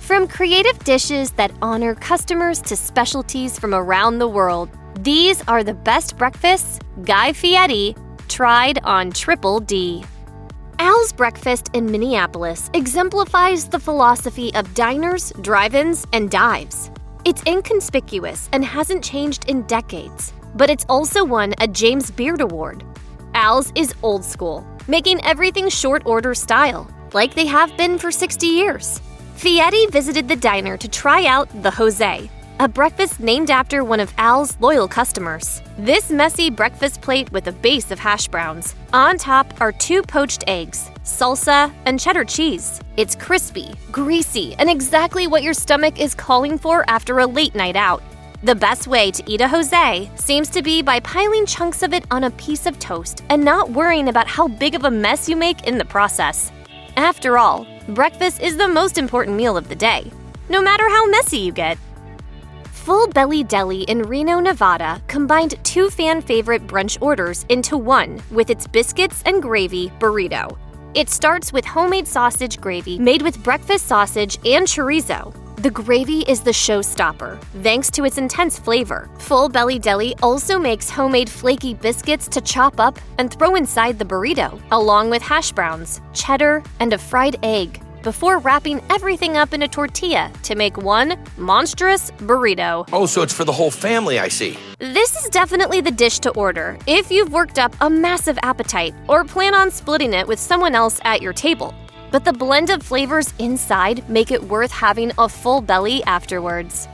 From creative dishes that honor customers to specialties from around the world, these are the best breakfasts Guy Fieri tried on Triple D. Al's Breakfast in Minneapolis exemplifies the philosophy of diners, drive-ins, and dives. It's inconspicuous and hasn't changed in decades, but it's also won a James Beard Award. Al's is old school, making everything short order style, like they have been for 60 years. Fieri visited the diner to try out the Jose, a breakfast named after one of Al's loyal customers. This messy breakfast plate with a base of hash browns. On top are 2 poached eggs, salsa, and cheddar cheese. It's crispy, greasy, and exactly what your stomach is calling for after a late night out. The best way to eat a Jose seems to be by piling chunks of it on a piece of toast and not worrying about how big of a mess you make in the process. After all, breakfast is the most important meal of the day, no matter how messy you get. Full Belly Deli in Reno, Nevada combined 2 fan-favorite brunch orders into one with its biscuits and gravy burrito. It starts with homemade sausage gravy made with breakfast sausage and chorizo. The gravy is the showstopper, thanks to its intense flavor. Full Belly Deli also makes homemade flaky biscuits to chop up and throw inside the burrito, along with hash browns, cheddar, and a fried egg, before wrapping everything up in a tortilla to make one monstrous burrito. Oh, so it's for the whole family, I see. This is definitely the dish to order if you've worked up a massive appetite or plan on splitting it with someone else at your table. But the blend of flavors inside make it worth having a full belly afterwards.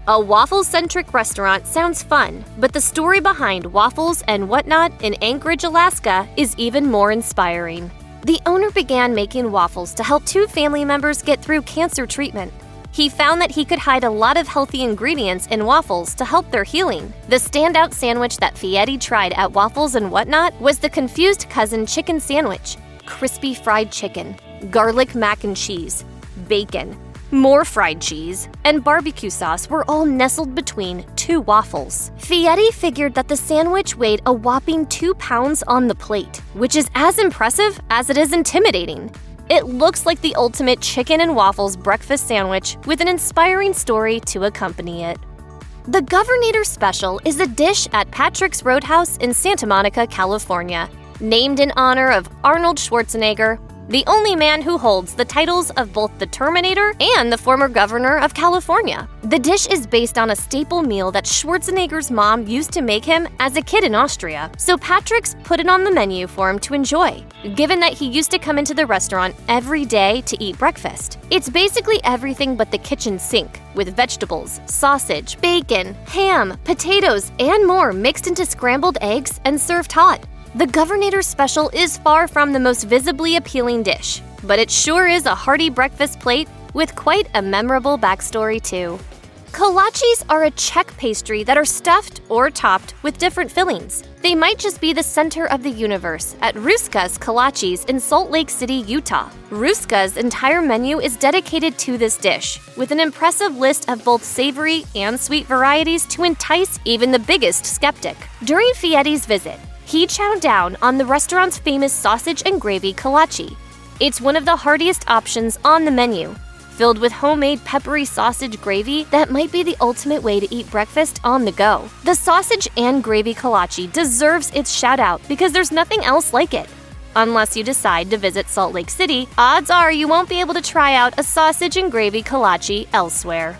A waffle-centric restaurant sounds fun, but the story behind Waffles and Whatnot in Anchorage, Alaska is even more inspiring. The owner began making waffles to help 2 family members get through cancer treatment. He found that he could hide a lot of healthy ingredients in waffles to help their healing. The standout sandwich that Fieri tried at Waffles and Whatnot was the Confused Cousin chicken sandwich. Crispy fried chicken, garlic mac and cheese, bacon, more fried cheese, and barbecue sauce were all nestled between 2 waffles. Fieri figured that the sandwich weighed a whopping 2 pounds on the plate, which is as impressive as it is intimidating. It looks like the ultimate chicken and waffles breakfast sandwich with an inspiring story to accompany it. The Governator Special is a dish at Patrick's Roadhouse in Santa Monica, California, named in honor of Arnold Schwarzenegger, the only man who holds the titles of both the Terminator and the former governor of California. The dish is based on a staple meal that Schwarzenegger's mom used to make him as a kid in Austria, so Patrick's put it on the menu for him to enjoy, given that he used to come into the restaurant every day to eat breakfast. It's basically everything but the kitchen sink, with vegetables, sausage, bacon, ham, potatoes, and more mixed into scrambled eggs and served hot. The Governator Special is far from the most visibly appealing dish, but it sure is a hearty breakfast plate with quite a memorable backstory too. Kolaches are a Czech pastry that are stuffed or topped with different fillings. They might just be the center of the universe at Ruska's Kolaches in Salt Lake City, Utah. Ruska's entire menu is dedicated to this dish, with an impressive list of both savory and sweet varieties to entice even the biggest skeptic. During Fieri's visit, he chowed down on the restaurant's famous sausage and gravy kolache. It's one of the heartiest options on the menu, filled with homemade peppery sausage gravy that might be the ultimate way to eat breakfast on the go. The sausage and gravy kolache deserves its shout out because there's nothing else like it. Unless you decide to visit Salt Lake City, odds are you won't be able to try out a sausage and gravy kolache elsewhere.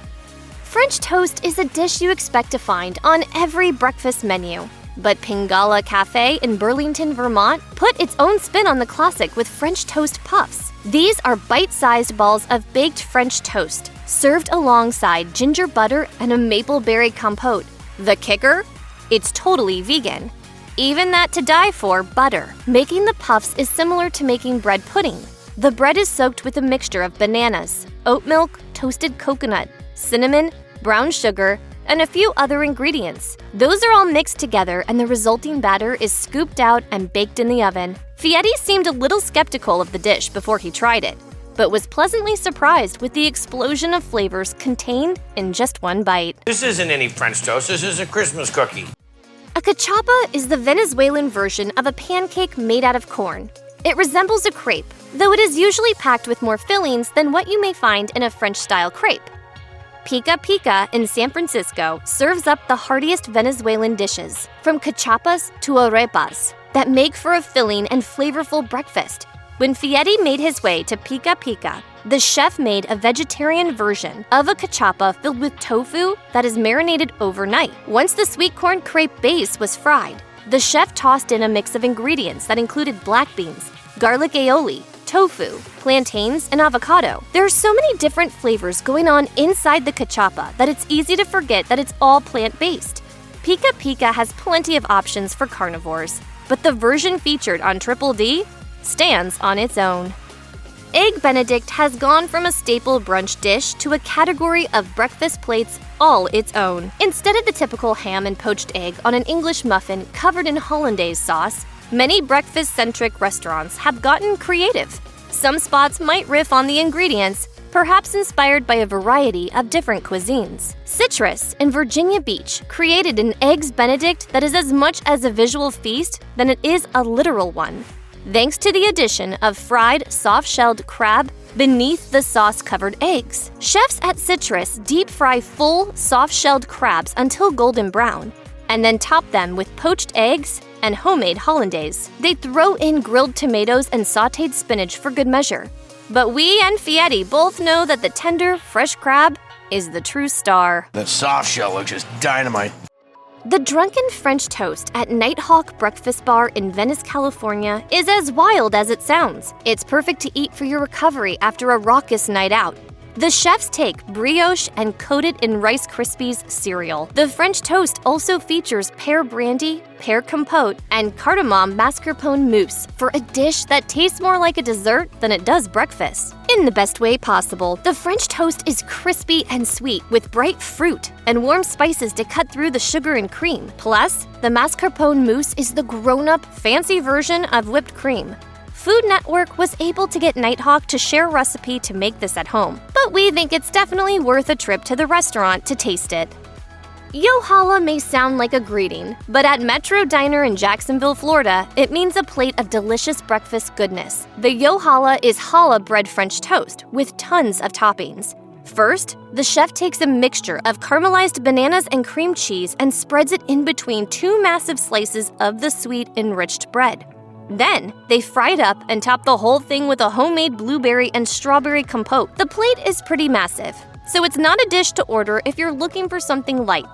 French toast is a dish you expect to find on every breakfast menu. But Pingala Cafe in Burlington, Vermont, put its own spin on the classic with French toast puffs. These are bite-sized balls of baked French toast, served alongside ginger butter and a maple berry compote. The kicker? It's totally vegan. Even that to die for butter. Making the puffs is similar to making bread pudding. The bread is soaked with a mixture of bananas, oat milk, toasted coconut, cinnamon, brown sugar, and a few other ingredients. Those are all mixed together and the resulting batter is scooped out and baked in the oven. Fieri seemed a little skeptical of the dish before he tried it, but was pleasantly surprised with the explosion of flavors contained in just one bite. This isn't any French toast, this is a Christmas cookie. A cachapa is the Venezuelan version of a pancake made out of corn. It resembles a crepe, though it is usually packed with more fillings than what you may find in a French-style crepe. Pica Pica in San Francisco serves up the heartiest Venezuelan dishes, from cachapas to arepas, that make for a filling and flavorful breakfast. When Fieri made his way to Pica Pica, the chef made a vegetarian version of a cachapa filled with tofu that is marinated overnight. Once the sweet corn crepe base was fried, the chef tossed in a mix of ingredients that included black beans, garlic aioli, tofu, plantains, and avocado. There are so many different flavors going on inside the cachapa that it's easy to forget that it's all plant-based. Pica Pica has plenty of options for carnivores, but the version featured on Triple D stands on its own. Egg Benedict has gone from a staple brunch dish to a category of breakfast plates all its own. Instead of the typical ham and poached egg on an English muffin covered in hollandaise sauce, many breakfast-centric restaurants have gotten creative. Some spots might riff on the ingredients, perhaps inspired by a variety of different cuisines. Citrus in Virginia Beach created an Eggs Benedict that is as much as a visual feast than it is a literal one, thanks to the addition of fried, soft-shelled crab beneath the sauce-covered eggs. Chefs at Citrus deep-fry full, soft-shelled crabs until golden brown, and then top them with poached eggs and homemade hollandaise. They throw in grilled tomatoes and sautéed spinach for good measure. But we and Fieri both know that the tender, fresh crab is the true star. That soft shell looks just dynamite. The Drunken French toast at Nighthawk Breakfast Bar in Venice, California is as wild as it sounds. It's perfect to eat for your recovery after a raucous night out. The chefs take brioche and coat it in Rice Krispies cereal. The French toast also features pear brandy, pear compote, and cardamom mascarpone mousse for a dish that tastes more like a dessert than it does breakfast. In the best way possible, the French toast is crispy and sweet with bright fruit and warm spices to cut through the sugar and cream. Plus, the mascarpone mousse is the grown-up, fancy version of whipped cream. Food Network was able to get Nighthawk to share a recipe to make this at home, but we think it's definitely worth a trip to the restaurant to taste it. Yo Halla may sound like a greeting, but at Metro Diner in Jacksonville, Florida, it means a plate of delicious breakfast goodness. The Yo Halla is challah bread French toast with tons of toppings. First, the chef takes a mixture of caramelized bananas and cream cheese and spreads it in between two massive slices of the sweet, enriched bread. Then, they fry it up and top the whole thing with a homemade blueberry and strawberry compote. The plate is pretty massive, so it's not a dish to order if you're looking for something light.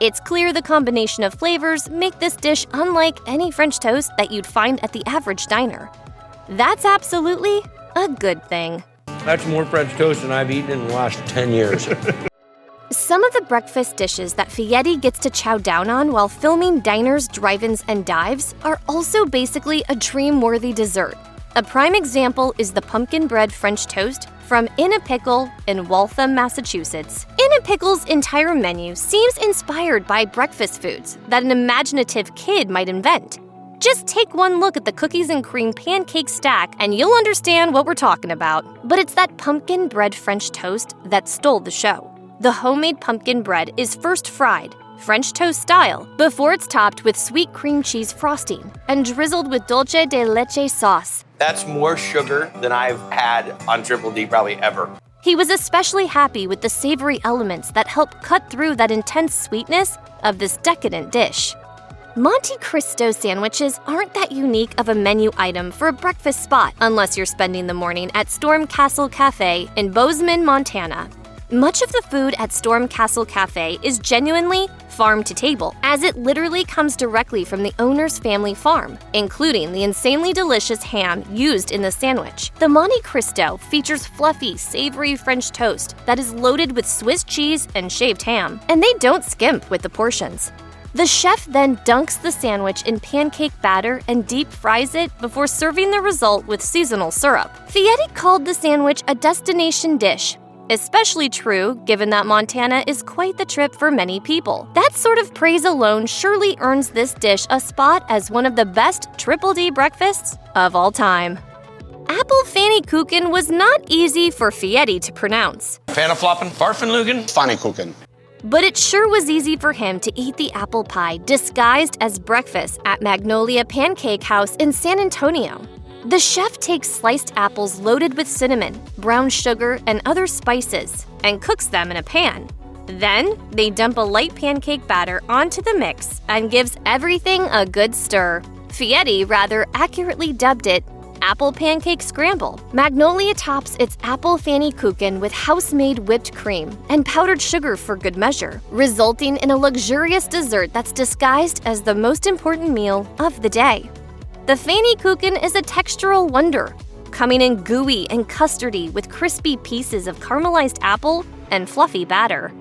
It's clear the combination of flavors make this dish unlike any French toast that you'd find at the average diner. That's absolutely a good thing. That's more French toast than I've eaten in the last 10 years. Some of the breakfast dishes that Fieri gets to chow down on while filming diners, drive-ins, and dives are also basically a dream-worthy dessert. A prime example is the pumpkin bread French toast from In a Pickle in Waltham, Massachusetts. In a Pickle's entire menu seems inspired by breakfast foods that an imaginative kid might invent. Just take one look at the cookies and cream pancake stack and you'll understand what we're talking about. But it's that pumpkin bread French toast that stole the show. The homemade pumpkin bread is first fried, French toast style, before it's topped with sweet cream cheese frosting and drizzled with dulce de leche sauce. That's more sugar than I've had on Triple D probably ever. He was especially happy with the savory elements that help cut through that intense sweetness of this decadent dish. Monte Cristo sandwiches aren't that unique of a menu item for a breakfast spot unless you're spending the morning at Storm Castle Cafe in Bozeman, Montana. Much of the food at Storm Castle Cafe is genuinely farm-to-table, as it literally comes directly from the owner's family farm, including the insanely delicious ham used in the sandwich. The Monte Cristo features fluffy, savory French toast that is loaded with Swiss cheese and shaved ham, and they don't skimp with the portions. The chef then dunks the sandwich in pancake batter and deep fries it before serving the result with seasonal syrup. Fieri called the sandwich a destination dish. Especially true given that Montana is quite the trip for many people. That sort of praise alone surely earns this dish a spot as one of the best Triple D breakfasts of all time. Apple pfannekuchen was not easy for Fieri to pronounce. Pfannefloppen, Farfenlugen, Pfannekuchen. But it sure was easy for him to eat the apple pie disguised as breakfast at Magnolia Pancake House in San Antonio. The chef takes sliced apples loaded with cinnamon, brown sugar, and other spices and cooks them in a pan. Then, they dump a light pancake batter onto the mix and gives everything a good stir. Fieri rather accurately dubbed it apple pancake scramble. Magnolia tops its apple pfannekuchen with house-made whipped cream and powdered sugar for good measure, resulting in a luxurious dessert that's disguised as the most important meal of the day. The pfannekuchen is a textural wonder, coming in gooey and custardy with crispy pieces of caramelized apple and fluffy batter.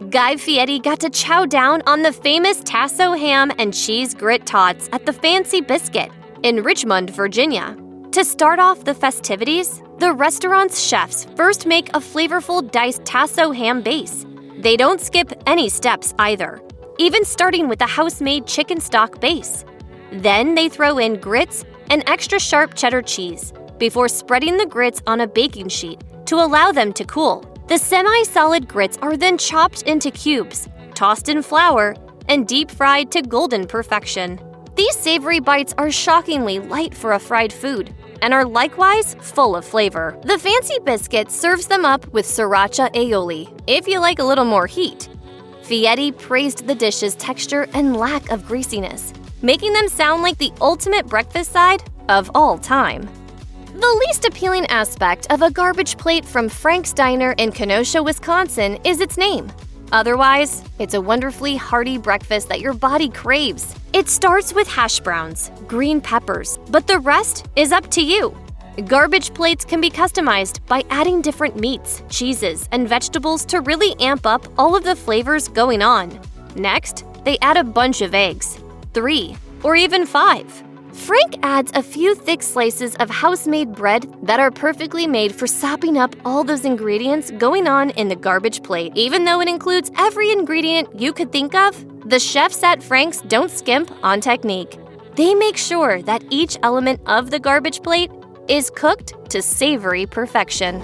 Guy Fieri got to chow down on the famous tasso ham and cheese grit tots at the Fancy Biscuit in Richmond, Virginia. To start off the festivities, the restaurant's chefs first make a flavorful diced tasso ham base. They don't skip any steps either, even starting with a house-made chicken stock base. Then they throw in grits and extra sharp cheddar cheese before spreading the grits on a baking sheet to allow them to cool. The semi-solid grits are then chopped into cubes, tossed in flour, and deep-fried to golden perfection. These savory bites are shockingly light for a fried food and are likewise full of flavor. The Fancy Biscuit serves them up with sriracha aioli, if you like a little more heat. Fieri praised the dish's texture and lack of greasiness, making them sound like the ultimate breakfast side of all time. The least appealing aspect of a garbage plate from Frank's Diner in Kenosha, Wisconsin is its name. Otherwise, it's a wonderfully hearty breakfast that your body craves. It starts with hash browns, green peppers, but the rest is up to you. Garbage plates can be customized by adding different meats, cheeses, and vegetables to really amp up all of the flavors going on. Next, they add a bunch of eggs, 3 or even 5. Frank adds a few thick slices of house-made bread that are perfectly made for sopping up all those ingredients going on in the garbage plate. Even though it includes every ingredient you could think of, the chefs at Frank's don't skimp on technique. They make sure that each element of the garbage plate is cooked to savory perfection.